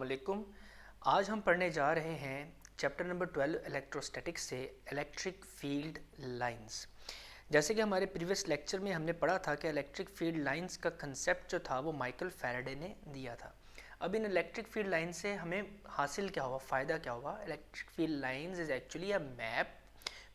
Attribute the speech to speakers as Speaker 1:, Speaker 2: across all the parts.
Speaker 1: अस्सलामुअलैकुम। आज हम पढ़ने जा रहे हैं चैप्टर नंबर 12 इलेक्ट्रोस्टैटिक्स से इलेक्ट्रिक फील्ड लाइंस। जैसे कि हमारे प्रीवियस लेक्चर में हमने पढ़ा था कि इलेक्ट्रिक फील्ड लाइंस का कंसेप्ट जो था वो माइकल फैराडे ने दिया था। अब इन इलेक्ट्रिक फील्ड लाइन से हमें हासिल क्या हुआ, फ़ायदा क्या हुआ? Electric field lines is actually a map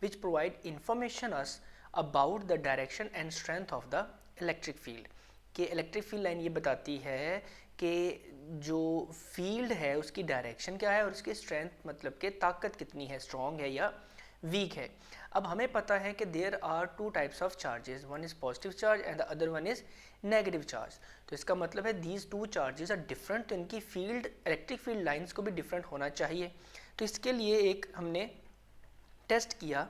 Speaker 1: which provide information us about the direction and strength of the electric field। कि इलेक्ट्रिक फील्ड लाइन ये बताती है कि जो फील्ड है उसकी डायरेक्शन क्या है और उसकी स्ट्रेंथ मतलब कि ताकत कितनी है, स्ट्रॉन्ग है या वीक है। अब हमें पता है कि there are two types of charges, one is positive charge and the other one is negative charge. तो इसका मतलब है these two charges are different, तो इनकी फील्ड इलेक्ट्रिक फील्ड लाइंस को भी डिफरेंट होना चाहिए। तो इसके लिए एक हमने टेस्ट किया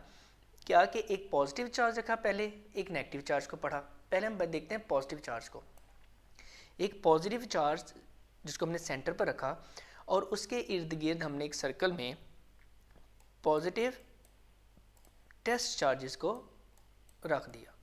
Speaker 1: क्या कि एक पॉजिटिव चार्ज रखा, पहले एक नेगेटिव चार्ज को पढ़ा। पहले हम देखते हैं पॉजिटिव चार्ज को। एक पॉजिटिव चार्ज जिसको हमने सेंटर पर रखा और उसके इर्द गिर्द हमने एक सर्कल में पॉजिटिव टेस्ट चार्जेस को रख दिया।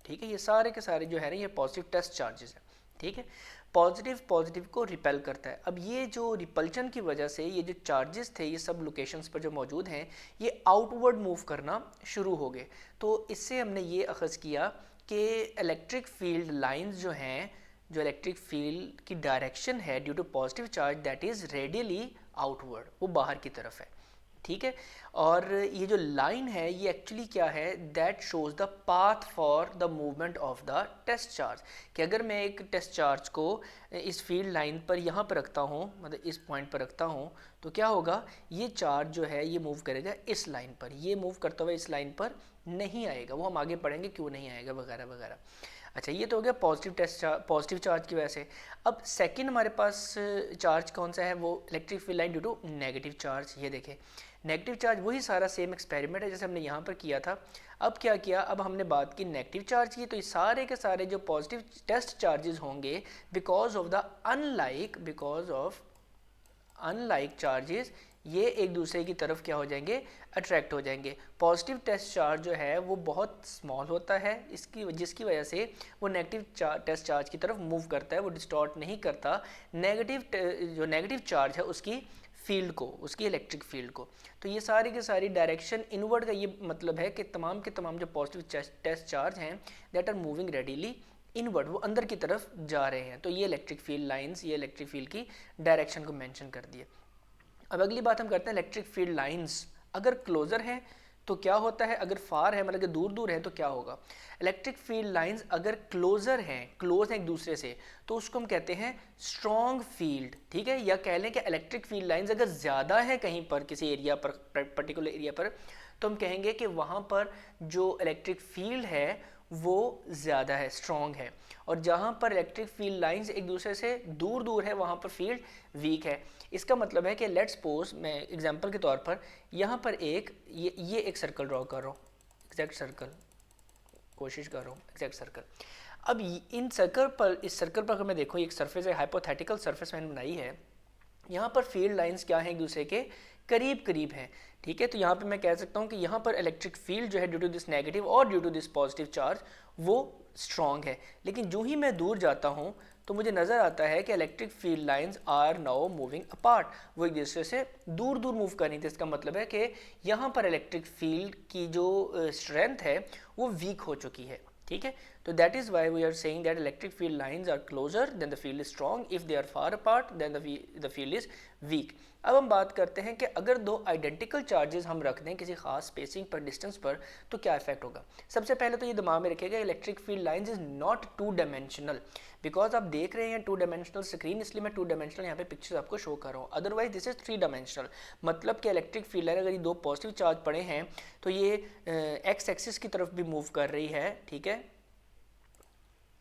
Speaker 1: ठीक है, ये सारे के सारे जो है ना ये पॉजिटिव टेस्ट चार्जेस हैं। ठीक है, पॉजिटिव को रिपेल करता है। अब ये जो रिपल्शन की वजह से ये जो चार्जेस थे ये सब लोकेशंस पर जो मौजूद हैं ये आउटवर्ड मूव करना शुरू हो गए। तो इससे हमने ये अखज़ किया कि इलेक्ट्रिक फील्ड लाइंस जो हैं, जो इलेक्ट्रिक फील्ड की डायरेक्शन है due to positive charge that is radially outward, वो बाहर की तरफ है। ठीक है, और ये जो लाइन है ये एक्चुअली क्या है, that shows the path for the movement of the test charge. कि अगर मैं एक टेस्ट चार्ज को इस फील्ड लाइन पर यहाँ पर रखता हूँ, मतलब इस पॉइंट पर रखता हूँ, तो क्या होगा, ये चार्ज जो है ये मूव करेगा इस लाइन पर, ये मूव करता हुआ इस लाइन पर नहीं आएगा। वो हम आगे पढ़ेंगे क्यों नहीं आएगा वगैरह वगैरह। अच्छा, ये तो हो गया पॉजिटिव चार्ज की वजह से। अब सेकंड हमारे पास चार्ज कौन सा है, वो electric field line due to negative charge. ये देखें नेगेटिव चार्ज वही सारा सेम एक्सपेरिमेंट है जैसे हमने यहाँ पर किया था। अब क्या किया, अब हमने बात की नेगेटिव चार्ज की, तो ये सारे के सारे जो पॉजिटिव टेस्ट चार्जेस होंगे बिकॉज ऑफ अनलाइक चार्जेस ये एक दूसरे की तरफ क्या हो जाएंगे, अट्रैक्ट हो जाएंगे। पॉजिटिव टेस्ट चार्ज जो है वो बहुत स्मॉल होता है जिसकी वजह से वो नेगेटिव टेस्ट चार्ज की तरफ मूव करता है, वो डिस्टॉर्ट नहीं करता जो नेगेटिव चार्ज है उसकी फील्ड को, उसकी इलेक्ट्रिक फील्ड को। तो ये सारी की सारी डायरेक्शन इनवर्ड का ये मतलब है कि तमाम के तमाम जो पॉजिटिव टेस्ट चार्ज हैं that are moving radially inward, वो अंदर की तरफ जा रहे हैं। तो ये इलेक्ट्रिक फील्ड लाइंस, ये इलेक्ट्रिक फील्ड की डायरेक्शन को मेंशन कर दिया। अब अगली बात हम करते हैं इलेक्ट्रिक फील्ड लाइंस अगर क्लोजर है तो क्या होता है, अगर फार है मतलब कि दूर दूर है तो क्या होगा। इलेक्ट्रिक फील्ड लाइंस अगर क्लोज हैं एक दूसरे से तो उसको हम कहते हैं स्ट्रॉन्ग फील्ड। ठीक है, या कह लें कि इलेक्ट्रिक फील्ड लाइंस अगर ज़्यादा है कहीं पर किसी एरिया पर, पर्टिकुलर एरिया पर, तो हम कहेंगे कि वहाँ पर जो इलेक्ट्रिक फील्ड है वो ज़्यादा है, स्ट्रॉन्ग है। और जहाँ पर इलेक्ट्रिक फील्ड लाइंस एक दूसरे से दूर दूर है वहाँ पर फील्ड वीक है। इसका मतलब है कि लेट्स सपोज मैं एग्जांपल के तौर पर यहाँ पर ये एक सर्कल ड्रॉ कर रहा हूँ, एग्जैक्ट सर्कल, कोशिश कर रहा हूँ एग्जैक्ट सर्कल। अब इस सर्कल पर अगर मैं देखूँ, एक सरफेस है, हाइपोथेटिकल सरफेस मैंने बनाई है, यहाँ पर फील्ड लाइंस क्या हैं, एक दूसरे के करीब करीब हैं। ठीक है, तो यहाँ पे मैं कह सकता हूँ कि यहाँ पर इलेक्ट्रिक फील्ड जो है ड्यू टू दिस नेगेटिव और due to this positive charge वो स्ट्रॉन्ग है। लेकिन जो ही मैं दूर जाता हूँ तो मुझे नज़र आता है कि electric field lines are now moving apart, वो एक दूसरे से दूर दूर मूव कर रही थी। इसका मतलब है कि यहाँ पर इलेक्ट्रिक फील्ड की जो स्ट्रेंथ है वो वीक हो चुकी है। ठीक है, तो that is why we are saying that electric field lines are closer then the field is strong, if they are far apart then the field is weak. अब हम बात करते हैं कि अगर दो आइडेंटिकल चार्जेस हम रख दें किसी खास स्पेसिंग पर, डिस्टेंस पर, तो क्या इफेक्ट होगा। सबसे पहले तो ये दिमाग में रखिएगा electric field lines is not two dimensional, because आप देख रहे हैं टू डायमेंशनल स्क्रीन, इसलिए मैं टू डायमेंशनल यहाँ पे पिक्चर्स आपको शो कर रहा हूँ। Otherwise this is three dimensional, मतलब कि इलेक्ट्रिक फील्ड लाइन अगर ये दो पॉजिटिव चार्ज पड़े हैं तो ये एक्स एक्सिस की तरफ भी मूव कर रही है। ठीक है,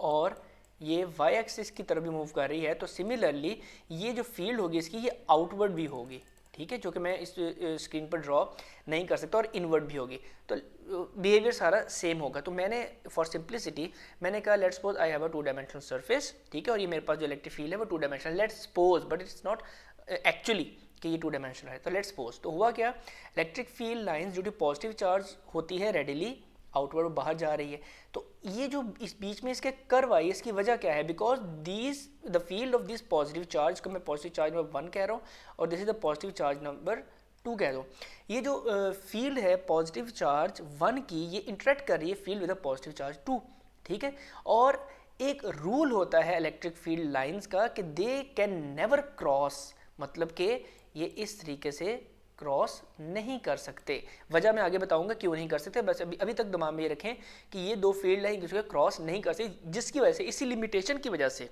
Speaker 1: और ये वाई एक्सिस की तरफ भी मूव कर रही है। तो सिमिलरली ये जो फील्ड होगी इसकी ये आउटवर्ड भी होगी। ठीक है, जो कि मैं इस स्क्रीन पर ड्रॉ नहीं कर सकता, और इनवर्ड भी होगी, तो बिहेवियर सारा सेम होगा। तो मैंने फॉर सिंप्लिसिटी मैंने कहा let's suppose I have a two dimensional surface. ठीक है, और ये मेरे पास जो इलेक्ट्रिक फील्ड है वो two dimensional, let's suppose, but it's not actually कि ये टू डायमेंशनल है। तो लेट्स सपोज, तो हुआ क्या, इलेक्ट्रिक फील्ड लाइंस जो कि पॉजिटिव चार्ज होती है रेडिली आउटवर्ड बाहर जा रही है। तो ये जो इस बीच में इसके कर्व आई, इसकी वजह क्या है? Because these the field of this positive charge को मैं पॉजिटिव चार्ज नंबर 1 कह रहा हूँ और this is the positive charge number 2 कह दो। ये जो फील्ड है पॉजिटिव चार्ज 1 की, ये इंटरेक्ट कर रही है field with the positive charge 2, ठीक है। और एक रूल होता है इलेक्ट्रिक फील्ड लाइंस का कि दे कैन नेवर क्रॉस, मतलब कि ये इस तरीके से क्रॉस नहीं कर सकते। वजह मैं आगे बताऊंगा क्यों नहीं कर सकते, बस अभी तक दिमाग में ये रखें कि ये दो फील्ड लाइन एक दूसरे को क्रॉस नहीं कर सकती, जिसकी वजह से, इसी लिमिटेशन की वजह से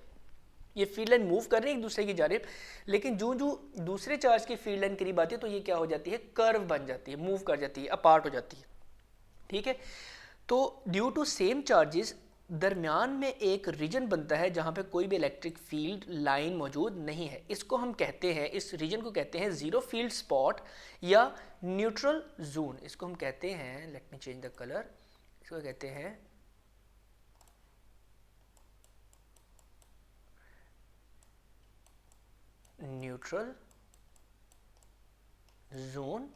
Speaker 1: ये फील्ड लाइन मूव कर रही है एक दूसरे की जानिब, लेकिन जो जो दूसरे चार्ज की फील्ड लाइन करीब आती है तो ये क्या हो जाती है? कर्व बन जाती है, मूव कर जाती है, अपार्ट हो जाती है, ठीक है। तो ड्यू टू सेम चार्जेस दरमियान में एक रीजन बनता है जहाँ पे कोई भी इलेक्ट्रिक फील्ड लाइन मौजूद नहीं है। इसको हम कहते हैं, इस रीजन को कहते हैं जीरो फील्ड स्पॉट या न्यूट्रल जोन। इसको हम कहते हैं, let me change the colour, इसको कहते हैं न्यूट्रल जोन,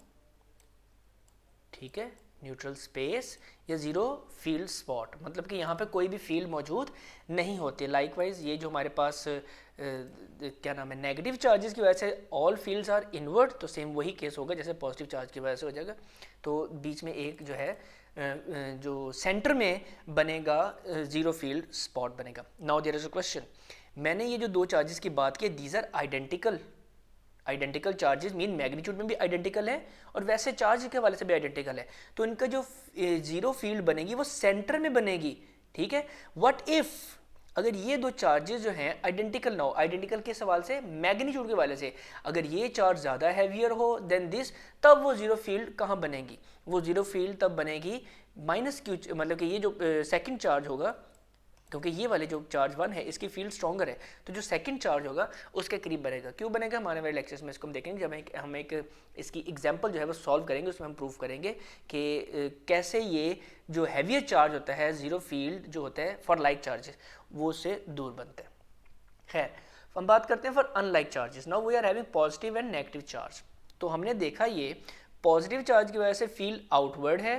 Speaker 1: ठीक है, न्यूट्रल स्पेस या जीरो फील्ड स्पॉट, मतलब कि यहाँ पे कोई भी फील्ड मौजूद नहीं होती। लाइकवाइज ये जो हमारे पास क्या नाम है, नेगेटिव चार्जेस की वजह से ऑल फील्ड्स आर इनवर्ड, तो सेम वही केस होगा जैसे पॉजिटिव चार्ज की वजह से हो जाएगा। तो बीच में एक जो है जो सेंटर में बनेगा जीरो फील्ड स्पॉट बनेगा। Now there is a question, मैंने ये जो दो चार्जेस की बात की, these are identical. Identical charges mean magnitude में भी आइडेंटिकल है और वैसे चार्ज के हवाले से भी आइडेंटिकल है, तो इनका जो जीरो फील्ड बनेगी वो सेंटर में बनेगी, ठीक है। व्हाट इफ अगर ये दो चार्जेस जो हैं आइडेंटिकल ना हो, आइडेंटिकल के सवाल से मैग्नीट्यूड के हवाले से, अगर ये चार्ज ज़्यादा हैवियर हो देन दिस, तब वो जीरो फील्ड कहाँ बनेगी? वो जीरो फील्ड तब बनेगी माइनस क्यू, मतलब कि ये जो सेकेंड चार्ज होगा, क्योंकि ये वाले जो चार्ज 1 है इसकी फील्ड स्ट्रॉन्गर है, तो जो सेकंड चार्ज होगा उसके करीब बनेगा। क्यों बनेगा? हमारे वाले लेक्चर्स में इसको हम देखेंगे, जब हम एक इसकी एग्जांपल जो है वो सॉल्व करेंगे, उसमें हम प्रूव करेंगे कि कैसे ये जो हैवियर चार्ज होता है, जीरो फील्ड जो होता है फॉर लाइक चार्जेस, वो उससे दूर बनते हैं। खैर, हम बात करते हैं for unlike charges. Now we are having positive and negative charge. तो हमने देखा ये पॉजिटिव चार्ज की वजह से फील्ड आउटवर्ड है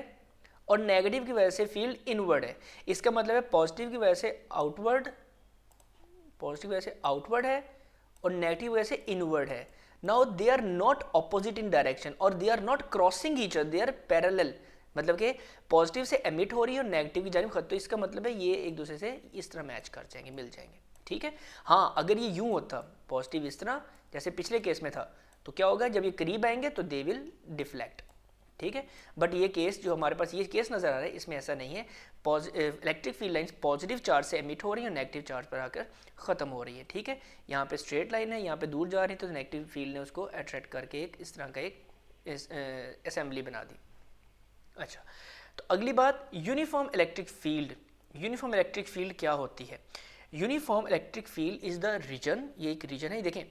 Speaker 1: और नेगेटिव की वजह से फील्ड इनवर्ड है। इसका मतलब है पॉजिटिव की वजह से आउटवर्ड, पॉजिटिव वजह से आउटवर्ड है और नेगेटिव वजह से इनवर्ड है। Now they are not opposite in direction और they are not crossing each other, they are parallel, मतलब कि पॉजिटिव से एमिट हो रही है और नेगेटिव की जानिब खत, तो इसका मतलब है ये एक दूसरे से इस तरह मैच कर जाएंगे, मिल जाएंगे, ठीक है। हाँ, अगर ये यूं होता, पॉजिटिव इस तरह जैसे पिछले केस में था, तो क्या होगा? जब ये करीब आएंगे तो दे विल डिफ्लेक्ट, ठीक है। बट ये केस जो हमारे पास ये केस नज़र आ रहा है, इसमें ऐसा नहीं है। Electric field lines positive charge से एमिट हो रही है और नेगेटिव चार्ज पर आकर ख़त्म हो रही है, ठीक है। यहाँ पे स्ट्रेट लाइन है, यहाँ पे दूर जा रही है, तो नेगेटिव फील्ड ने उसको अट्रैक्ट करके एक इस तरह का एक असेंबली बना दी। अच्छा, तो अगली बात, uniform electric field. Uniform electric field क्या होती है? Uniform electric field is the region, ये एक रीजन है। देखें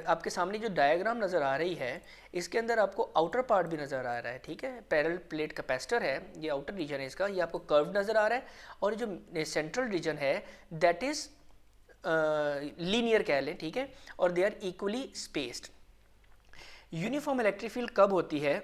Speaker 1: आपके सामने जो डायग्राम नज़र आ रही है, इसके अंदर आपको आउटर पार्ट भी नज़र आ रहा है, ठीक है। पैरेलल प्लेट कैपेसिटर है, ये आउटर रीजन है इसका, ये आपको कर्व नज़र आ रहा है, और जो सेंट्रल रीजन है दैट इज़ लीनियर कह लें, ठीक है, और they are equally spaced. Uniform electric field कब होती है?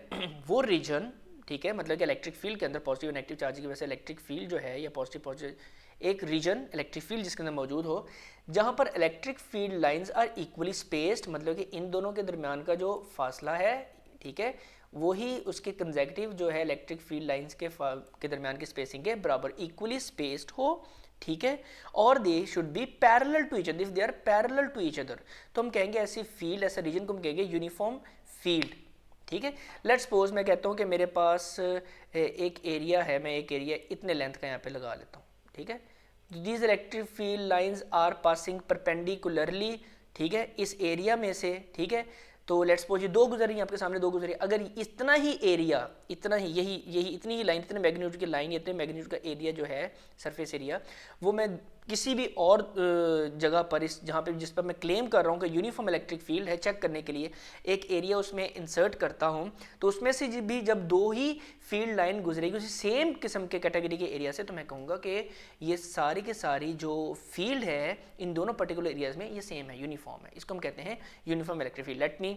Speaker 1: वो रीजन, ठीक है, मतलब कि इलेक्ट्रिक फील्ड के अंदर पॉजिटिव और नेगेटिव चार्ज की वजह से इलेक्ट्रिक फील्ड जो है या पॉजिटिव एक रीजन इलेक्ट्रिक फील्ड जिसके अंदर मौजूद हो, जहां पर electric field lines are equally spaced, मतलब कि इन दोनों के दरमियान का जो फासला है, ठीक है, वही उसके कंसेक्यूटिव जो है इलेक्ट्रिक फील्ड लाइंस के दरमियान की स्पेसिंग के बराबर इक्वली स्पेस्ड हो, ठीक है, और they should be parallel to each other. If they are parallel to each other, तो हम कहेंगे ऐसी फील्ड, ऐसा रीजन को हम कहेंगे यूनिफॉर्म फील्ड, ठीक है। लेट्स सपोज मैं कहता हूँ कि मेरे पास एक एरिया है, मैं एक एरिया इतने लेंथ का यहाँ पे लगा लेता हूँ, ठीक है। These electric field lines are passing perpendicularly, ठीक है, इस एरिया में से, ठीक है। तो लेट्स सपोज ये दो गुजर रही हैं आपके सामने, दो गुजर रही, अगर इतना ही एरिया, इतना ही यही इतनी ही लाइन, इतने मैग्नीट्यूड की लाइन, इतने मैग्नीट्यूड का एरिया जो है सरफेस एरिया, वो मैं किसी भी और जगह पर इस जहाँ पे जिस पर मैं क्लेम कर रहा हूँ कि यूनिफॉर्म इलेक्ट्रिक फील्ड है, चेक करने के लिए एक एरिया उसमें इंसर्ट करता हूँ, तो उसमें से भी जब दो ही फील्ड लाइन गुजरेगी उसी सेम किस्म के कैटेगरी के एरिया से, तो मैं कहूँगा कि ये सारी के सारी जो फील्ड है इन दोनों पर्टिकुलर एरियाज में ये सेम है, यूनिफॉर्म है। इसको हम कहते हैं uniform electric field. Let me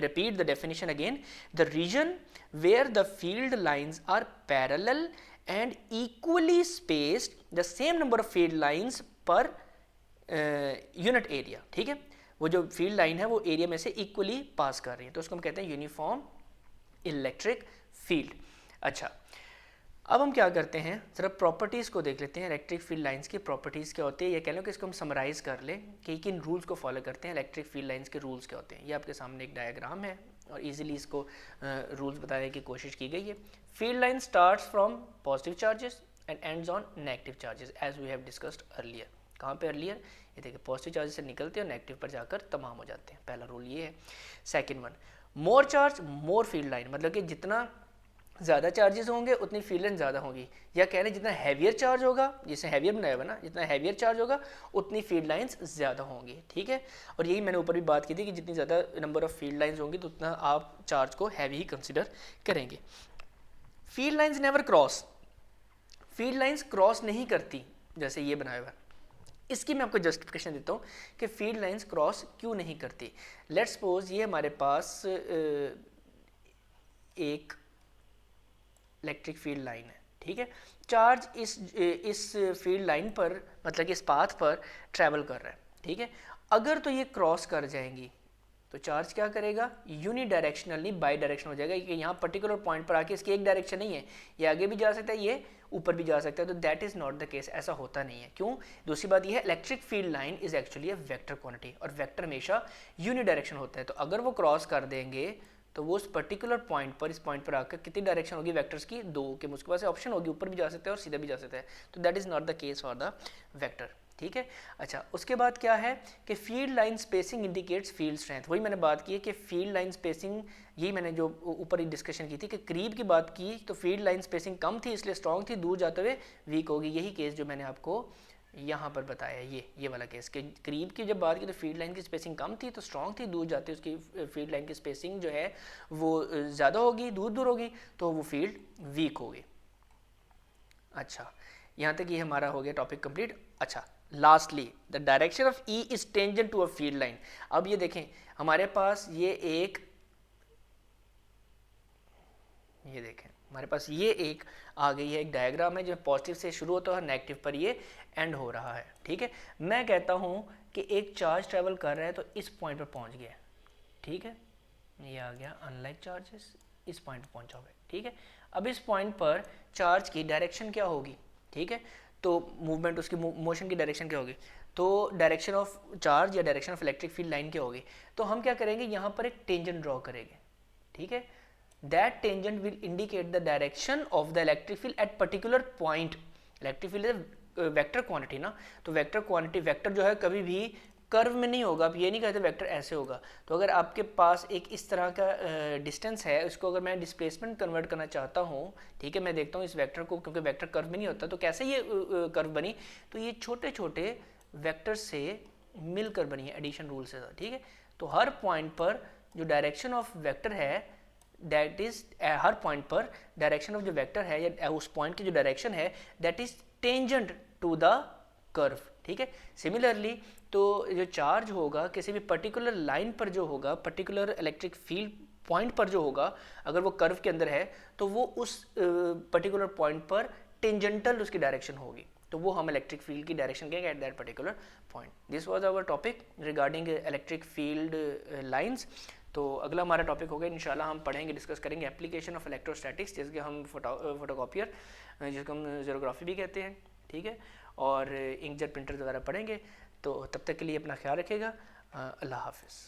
Speaker 1: repeat the definition again. The region where the field lines are parallel and equally spaced the same number of field lines per unit area, ठीक है, वो जो फील्ड लाइन है वो area में से equally पास कर रही है, तो उसको हम कहते हैं यूनिफॉर्म इलेक्ट्रिक फील्ड। अच्छा, अब हम क्या करते हैं, जरा प्रॉपर्टीज़ को देख लेते हैं। इलेक्ट्रिक फील्ड लाइंस की प्रॉपर्टीज़ क्या होती है, या कह लो कि इसको हम समराइज़ कर लें कि किन रूल्स को फॉलो करते हैं। इलेक्ट्रिक फील्ड लाइंस के रूल्स क्या होते हैं, ये आपके सामने एक डायग्राम है और इजीली इसको रूल्स बताने की कोशिश की गई है। Field line starts from positive charges and ends on negative charges as we have discussed earlier. कहाँ पे अर्लियर, ये देखिए पॉजिटिव चार्जेस से निकलते हैं और नेगेटिव पर जाकर तमाम हो जाते हैं, पहला रूल ये है। सेकेंड वन, मोर चार्ज मोर फील्ड लाइन, मतलब कि जितना ज़्यादा चार्जेस होंगे उतनी फील्ड लाइन ज़्यादा होगी, या कह रहे जितना हैवियर चार्ज होगा, जिससे हैवियर बनाया हुआ ना, जितना हैवियर चार्ज होगा उतनी फील्ड लाइंस ज़्यादा होंगी, ठीक है। और यही मैंने ऊपर भी बात की थी कि जितनी ज़्यादा नंबर ऑफ फील्ड लाइंस होंगी तो उतना आप चार्ज को हैवी ही कंसिडर करेंगे। Field lines never cross, field lines cross नहीं करती, जैसे ये बनाया हुआ है। इसकी मैं आपको जस्टिफिकेशन देता हूँ कि फील्ड लाइंस क्रॉस क्यों नहीं करती। लेट्स सपोज ये हमारे पास एक इलेक्ट्रिक फील्ड लाइन है, ठीक है, चार्ज इस फील्ड लाइन पर, मतलब कि इस पाथ पर ट्रैवल कर रहा है, ठीक है। अगर तो ये क्रॉस कर जाएंगी तो चार्ज क्या करेगा, यूनी डायरेक्शनली बाई डायरेक्शन हो जाएगा, कि यहाँ पर्टिकुलर पॉइंट पर आके इसकी एक डायरेक्शन नहीं है, ये आगे भी जा सकता है, ये ऊपर भी जा सकता है, तो that is not the case, ऐसा होता नहीं है। क्यों, दूसरी बात यह है electric field line is actually a vector quantity, और वेक्टर हमेशा यूनी डायरेक्शन होता है, तो अगर वो क्रॉस कर देंगे तो वो उस पर्टिकुलर पॉइंट पर, इस पॉइंट पर आकर कितनी डायरेक्शन होगी वेक्टर्स की, दो, कि उसके पास ऑप्शन होगी, ऊपर भी जा सकते हैं और सीधा भी जा सकता है, तो that is not the case for the vector, ठीक है। अच्छा, उसके बाद क्या है कि field line spacing indicates field strength, वही मैंने बात की है कि फील्ड लाइन स्पेसिंग, यही मैंने जो ऊपर ही डिस्कशन की थी कि करीब की बात की तो फील्ड लाइन स्पेसिंग कम थी इसलिए स्ट्रॉन्ग थी, दूर जाते हुए वीक होगी, यही केस जो मैंने आपको यहाँ पर बताया, ये वाला केस के करीब की जब बात की तो फील्ड लाइन की स्पेसिंग कम थी तो स्ट्रॉन्ग थी, दूर जाते उसकी फील्ड लाइन की स्पेसिंग जो है वो ज़्यादा होगी, दूर होगी तो वो फील्ड वीक होगी। अच्छा, यहाँ तक ये हमारा हो गया टॉपिक कंप्लीट। अच्छा, lastly the direction of E is tangent to a field line. अब ये देखें हमारे पास ये देखें हमारे पास ये एक आ गई है, एक डायग्राम है जो पॉजिटिव से शुरू होता है और नेगेटिव पर ये एंड हो रहा है, ठीक है। मैं कहता हूँ कि एक चार्ज ट्रेवल कर रहा है तो इस पॉइंट पर पहुँच गया, ठीक है, ये आ गया अनलाइक चार्जेस, इस पॉइंट पर पहुँचा हुआ है, ठीक है। अब इस पॉइंट पर चार्ज की डायरेक्शन क्या होगी, ठीक है, तो मूवमेंट उसकी मोशन की डायरेक्शन क्या होगी, तो डायरेक्शन ऑफ चार्ज या direction of electric field line क्या होगी, तो हम क्या करेंगे यहाँ पर एक टेंजेंट ड्रॉ करेंगे, ठीक है। That tangent will indicate the direction of the electric field at particular point. Electric field is vector quantity ना, तो वेक्टर क्वांटिटी, वेक्टर जो है कभी भी कर्व में नहीं होगा, आप ये नहीं कहते वेक्टर ऐसे होगा। तो अगर आपके पास एक इस तरह का डिस्टेंस है, उसको अगर मैं डिस्प्लेसमेंट कन्वर्ट करना चाहता हूँ, ठीक है, मैं देखता हूँ इस वेक्टर को, क्योंकि वेक्टर कर्व में नहीं होता, तो कैसे ये कर्व बनी, तो ये छोटे छोटे वेक्टर से मिलकर बनी है एडिशन रूल से, ठीक है। तो हर पॉइंट पर जो डायरेक्शन ऑफ वेक्टर है दैट इज, हर पॉइंट पर डायरेक्शन ऑफ जो वेक्टर है या उस पॉइंट की जो डायरेक्शन है that is tangent to the curve, ठीक है। सिमिलरली तो जो चार्ज होगा किसी भी पर्टिकुलर लाइन पर जो होगा, पर्टिकुलर इलेक्ट्रिक फील्ड पॉइंट पर जो होगा, अगर वो कर्व के अंदर है तो वो उस पर्टिकुलर पॉइंट पर टेंजेंटल उसकी डायरेक्शन होगी, तो वो हम इलेक्ट्रिक फील्ड की डायरेक्शन कहेंगे at that particular point. This was our topic regarding electric field lines. तो अगला हमारा टॉपिक होगा इंशाल्लाह हम पढ़ेंगे, डिस्कस करेंगे एप्लीकेशन ऑफ इलेक्ट्रोस्टैटिक्स, जिसके हम फोटोकॉपियर, जिसको हम ज़ीरोग्राफी भी कहते हैं, ठीक है, और इंकजेट प्रिंटर वगैरह पढ़ेंगे। तो तब तक के लिए अपना ख्याल रखिएगा, अल्लाह हाफिज़।